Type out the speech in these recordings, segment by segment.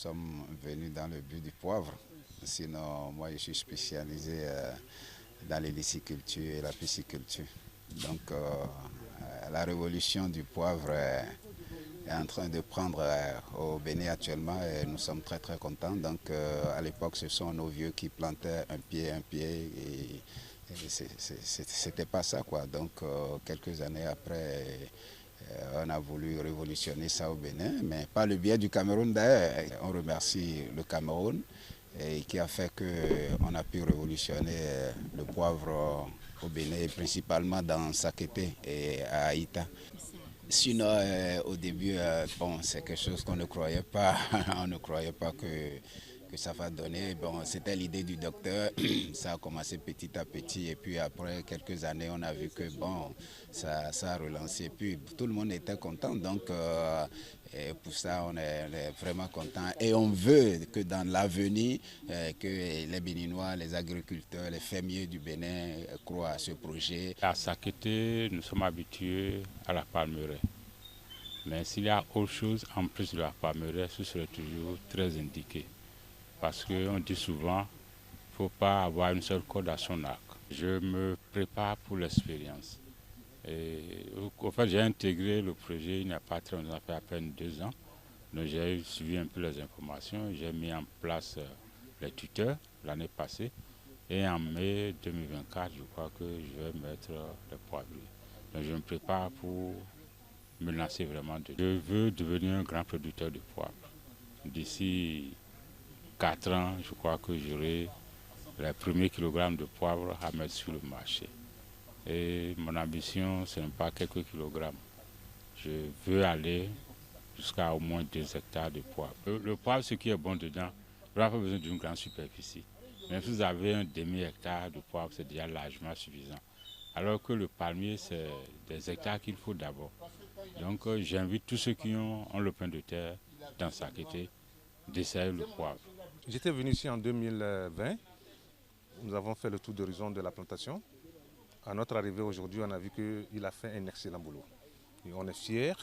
sommes venus dans le but du poivre. Sinon, moi, je suis spécialisé dans les liciculture et la pisciculture. Donc, la révolution du poivre est en train de prendre au Bénin actuellement et nous sommes très très contents. Donc, à l'époque, ce sont nos vieux qui plantaient un pied et c'était pas ça quoi. Donc, quelques années après, on a voulu révolutionner ça au Bénin, mais par le biais du Cameroun d'ailleurs. On remercie le Cameroun et qui a fait qu'on a pu révolutionner le poivre au Bénin, principalement dans Sakété et à Haïta. Sinon, au début, bon, c'est quelque chose qu'on ne croyait pas. On ne croyait pas que ça va donner. Bon, c'était l'idée du docteur. Ça a commencé petit à petit. Et puis après quelques années, on a vu que bon, ça a relancé. Puis tout le monde était content. Donc, et pour ça, on est vraiment content. Et on veut que dans l'avenir, que les Béninois, les agriculteurs, les fermiers du Bénin croient à ce projet. À Sakété, nous sommes habitués à la palmeraie. Mais s'il y a autre chose en plus de la palmeraie, ce serait toujours très indiqué. Parce qu'on dit souvent, il ne faut pas avoir une seule corde à son arc. Je me prépare pour l'expérience. En fait, j'ai intégré le projet il n'y a pas très longtemps, ça fait à peine 2 ans. Donc j'ai suivi un peu les informations, j'ai mis en place les tuteurs l'année passée. Et en mai 2024, je crois que je vais mettre les poivriers. Donc je me prépare pour me lancer vraiment dedans. Je veux devenir un grand producteur de poivre. D'ici 4 ans, je crois que j'aurai les premiers kilogrammes de poivre à mettre sur le marché. Et mon ambition, ce n'est pas quelques kilogrammes. Je veux aller jusqu'à au moins 2 hectares de poivre. Le poivre, ce qui est bon dedans, vous n'avez pas besoin d'une grande superficie. Même si vous avez un demi-hectare de poivre, c'est déjà largement suffisant. Alors que le palmier, c'est des hectares qu'il faut d'abord. Donc j'invite tous ceux qui ont le pain de terre dans Sakété d'essayer le poivre. J'étais venu ici en 2020. Nous avons fait le tour d'horizon de la plantation. À notre arrivée aujourd'hui, on a vu qu'il a fait un excellent boulot. Et on est fiers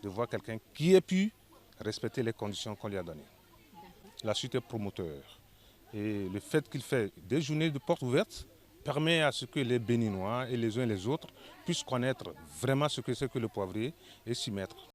de voir quelqu'un qui ait pu respecter les conditions qu'on lui a données. La suite est promoteur. Et le fait qu'il fait des journées de portes ouvertes permet à ce que les Béninois et les uns et les autres puissent connaître vraiment ce que c'est que le poivrier et s'y mettre.